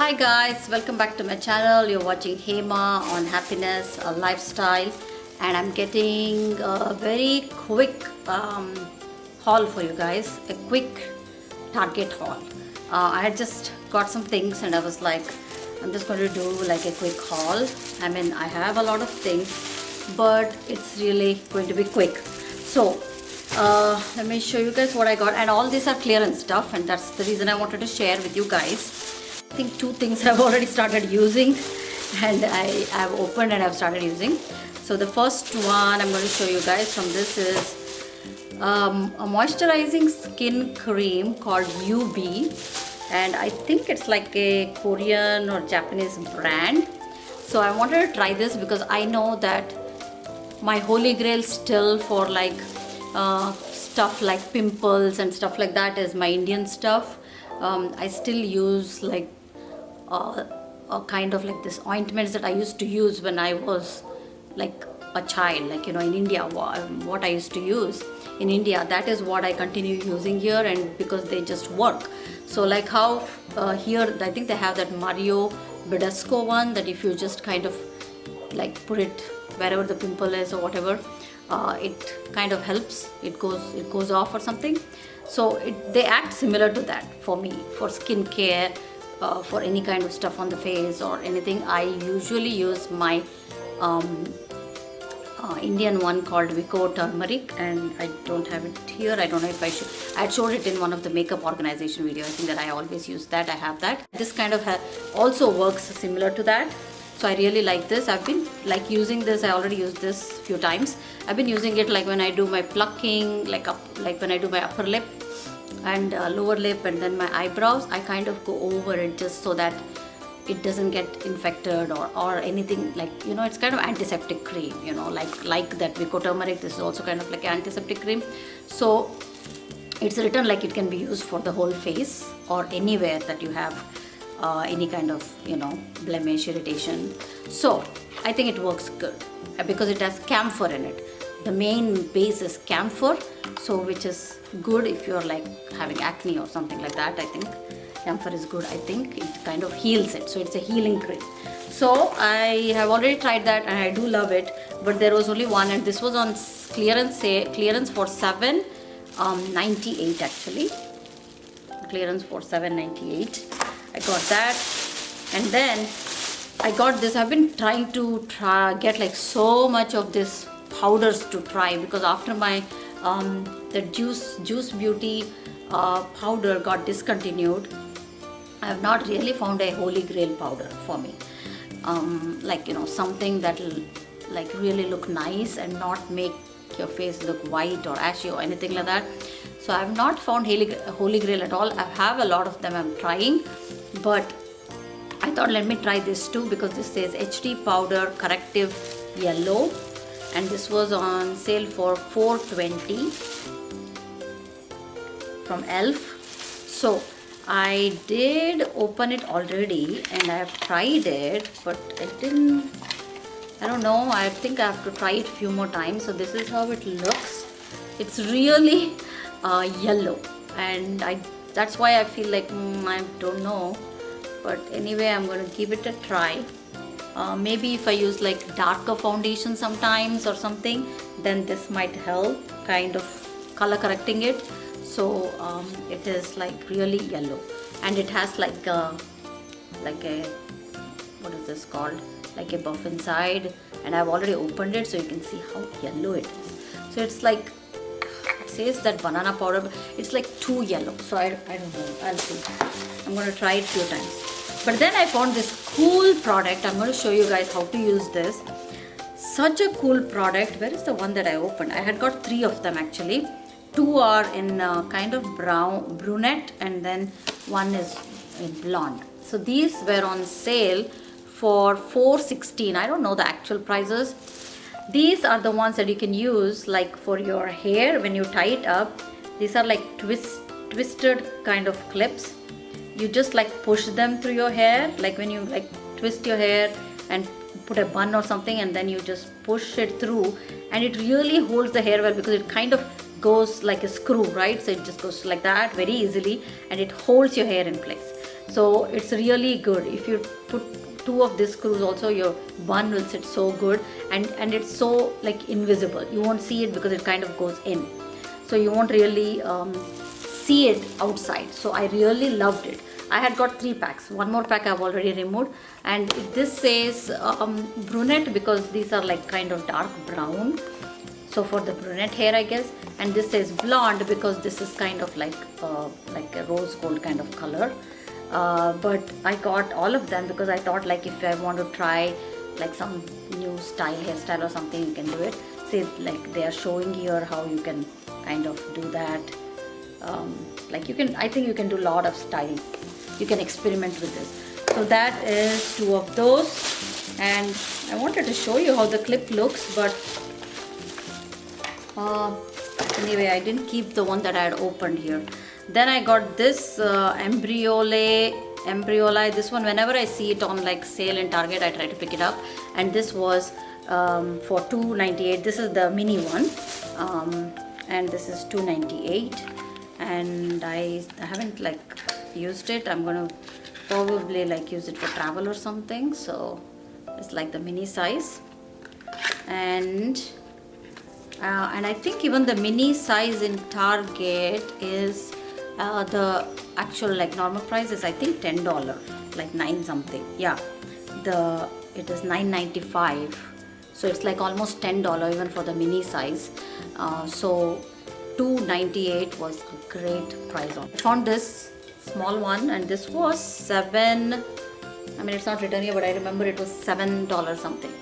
Hi guys, welcome back to my channel. You're watching Hema on happiness, lifestyle, and I'm getting a very quick haul for you guys. A quick Target haul. I had just got some things and I was like, I'm just going to do like a quick haul. I mean, I have a lot of things, but it's really going to be quick. So let me show you guys what I got, and all these are clearance stuff, and that's the reason I wanted to share with you guys. I think two things I've already started using and I've opened and I've started using. So the first one I'm going to show you guys from this is a moisturizing skin cream called UB, and I think it's like a Korean or Japanese brand. So I wanted to try this because I know that my holy grail still for like stuff like pimples and stuff like that is my Indian stuff. I still use like a kind of like this ointments that I used to use when I was like a child, like in India, what I used to use in India, that is what I continue using here, and because they just work. So like how here I think they have that Mario Badescu one, that if you just kind of like put it wherever the pimple is or whatever, it kind of helps, it goes off or something. So they act similar to that for me, for skincare, for any kind of stuff on the face or anything. I usually use my Indian one called Vico turmeric, and I don't have it here. I don't know if I should. I showed it in one of the makeup organization video. I think that I always use that. I have that. This kind of also works similar to that. So I really like this. I've been like using this. I already used this few times. I've been using it like when I do my plucking, like when I do my upper lip and lower lip and then my eyebrows. I kind of go over it just so that it doesn't get infected or anything, like it's kind of antiseptic cream, like that Vico turmeric. This is also kind of like an antiseptic cream. So it's written like it can be used for the whole face or anywhere that you have any kind of blemish, irritation. So I think it works good because it has camphor in it. The main base is camphor, so which is good if you're like having acne or something like that. I think camphor is good. I think it kind of heals it, so it's a healing cream. So I have already tried that and I do love it, but there was only one, and this was on clearance for $7.98 actually. Clearance for $7.98. I got that, and then I got this. I've been trying to get like so much of this powders to try, because after my the Juice Beauty powder got discontinued, I have not really found a holy grail powder for me, like something that will like really look nice and not make your face look white or ashy or anything like that. So I have not found holy grail at all. I have a lot of them I'm trying, but I thought let me try this too, because this says HD powder corrective yellow, and this was on sale for $4.20 from Elf. So I did open it already and I have tried it, but I don't know, I think I have to try it a few more times. So this is how it looks. It's really yellow, and that's why I feel like I don't know, but anyway I'm going to give it a try. Maybe if I use like darker foundation sometimes or something, then this might help kind of color correcting it. So it is like really yellow, and it has like a what is this called, like a buff inside, and I've already opened it so you can see how yellow it is. So it's like, it says that banana powder, but it's like too yellow. So I don't know, I'll see. I'm going to try it a few times. But then I found this cool product. I'm going to show you guys how to use this. Such a cool product. Where is the one that I opened? I had got 3 of them actually. 2 are in kind of brunette, and then 1 is in blonde. So these were on sale for $4.16. I don't know the actual prices. These are the ones that you can use like for your hair when you tie it up. These are like twisted kind of clips. You just like push them through your hair, like when you like twist your hair and put a bun or something, and then you just push it through, and it really holds the hair well, because it kind of goes like a screw, right? So it just goes like that very easily, and it holds your hair in place. So it's really good. If you put two of these screws also, your bun will sit so good, and it's so like invisible. You won't see it because it kind of goes in. So you won't really see it outside. So I really loved it. I had got 3 packs. One more pack I've already removed, and this says brunette because these are like kind of dark brown. So for the brunette hair, I guess. And this says blonde because this is kind of like a rose gold kind of color. But I got all of them because I thought like if I want to try like some new style, hairstyle or something, you can do it. See, like they are showing here how you can kind of do that. Like you can, I think you can do a lot of style. You can experiment with this. So that is 2 of those. And I wanted to show you how the clip looks, but anyway, I didn't keep the one that I had opened here. Then I got this embryole. This one, whenever I see it on like sale in Target, I try to pick it up. And this was for $2.98. This is the mini one, and this is $2.98. And I haven't like used it. I'm gonna probably like use it for travel or something. So it's like the mini size, and I think even the mini size in Target is the actual like normal price is I think $10, like 9 something. Yeah, it is $9.95, so it's like almost $10 even for the mini size. So $2.98 was a great price on. I found this small one, and this was $7. I mean, it's not written here, but I remember it was $7 something.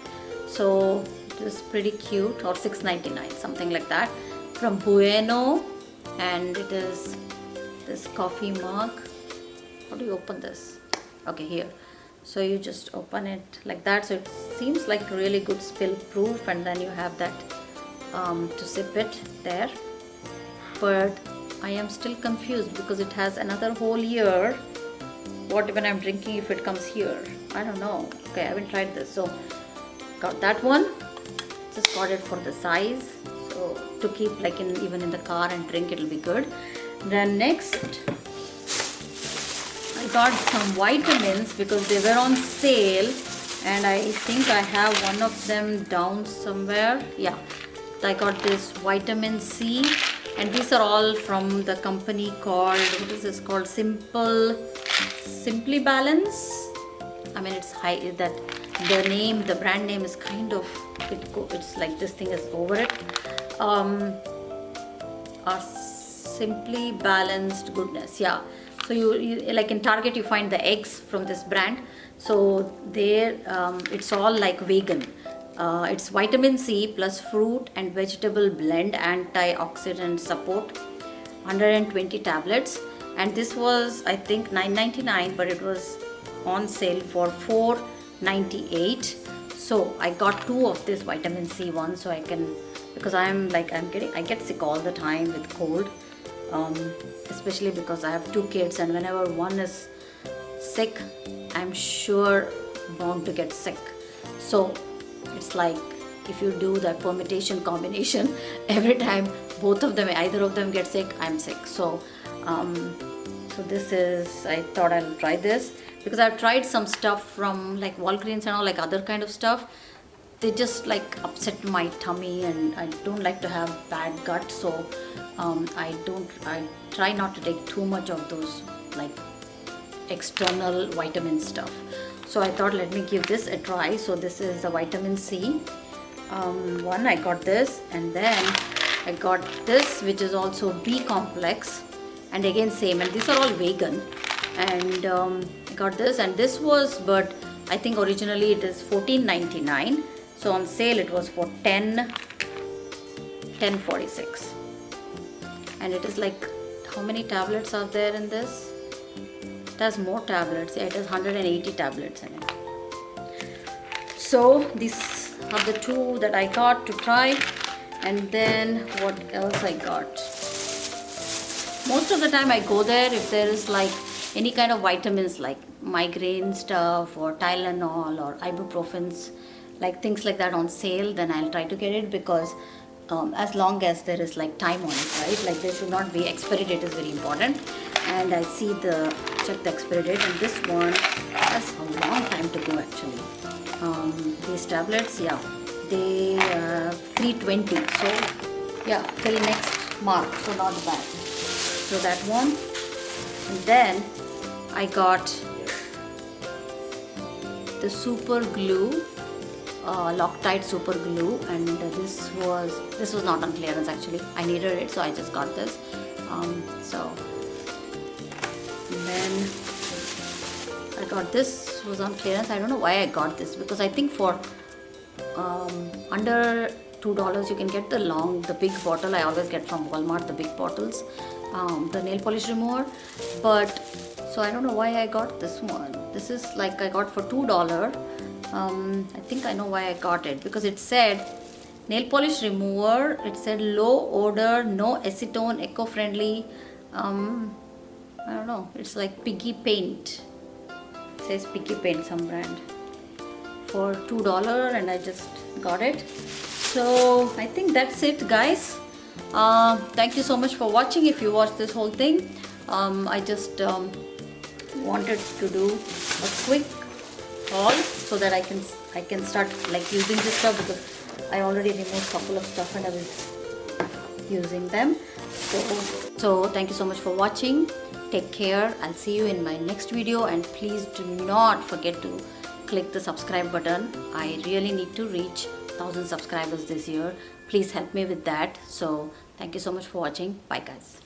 So it is pretty cute, or $6.99, something like that, from Bueno. And it is this coffee mug. How do you open this? Okay, here. So you just open it like that. So it seems like really good spill proof, and then you have that to sip it there. But I am still confused because it has another hole here. What when I'm drinking if it comes here? I don't know. Okay, I haven't tried this. So got that one. Just got it for the size. So to keep like even in the car and drink, it'll be good. Then next, I got some vitamins because they were on sale, and I think I have one of them down somewhere. Yeah, I got this vitamin C, and these are all from the company called, what is this called? Simply Balance. I mean, it's high that the brand name is kind of it's like this thing is over it. Simply Balanced Goodness. Yeah. So you like in Target you find the eggs from this brand. So there it's all like vegan. It's vitamin C plus fruit and vegetable blend antioxidant support, 120 tablets, and this was I think $9.99, but it was on sale for $4.98. So I got 2 of this vitamin C one, so I can, because I get sick all the time with cold, especially because I have 2 kids, and whenever one is sick, I'm sure bound to get sick. So it's like if you do that permutation combination, every time either of them get sick, I'm sick. So this is, I thought I'll try this because I've tried some stuff from like Walgreens and all, like other kind of stuff. They just like upset my tummy, and I don't like to have bad gut. So I try not to take too much of those like external vitamin stuff. So I thought let me give this a try. So this is the vitamin C one. I got this, and then I got this which is also B complex, and again same, and these are all vegan. And I got this, and this was, but I think originally it is $14.99. So on sale it was for $10.46. And it is like, how many tablets are there in this? It has more tablets. Yeah, it has 180 tablets in it. So these are the 2 that I got to try. And then what else I got? Most of the time I go there if there is like any kind of vitamins like migraine stuff or Tylenol or ibuprofens, like things like that on sale, then I'll try to get it, because as long as there is like time on it, right? Like there should not be expiry date is very important. And I see the check the expiry date, and this one has a long time to go actually. These tablets, yeah, they 320, so yeah, till next March, so not bad. So that one, and then I got the super glue, Loctite super glue, and this was not on clearance actually. I needed it, so I just got this. And then I got this, was on clearance. I don't know why I got this, because I think for under $2 you can get the big bottle. I always get from Walmart the big bottles, the nail polish remover. But so I don't know why I got this one. This is like I got for $2. I think I know why I got it, because it said nail polish remover. It said low odor, no acetone, eco-friendly. I don't know. It's like Piggy Paint. It says Piggy Paint, some brand, for $2, and I just got it. So I think that's it, guys. Thank you so much for watching. If you watched this whole thing, I just wanted to do a quick haul so that I can start like using this stuff, because I already removed a couple of stuff and I was using them. So thank you so much for watching. Take care. I'll see you in my next video, and please do not forget to click the subscribe button. I really need to reach 1,000 subscribers this year. Please help me with that. So thank you so much for watching. Bye guys.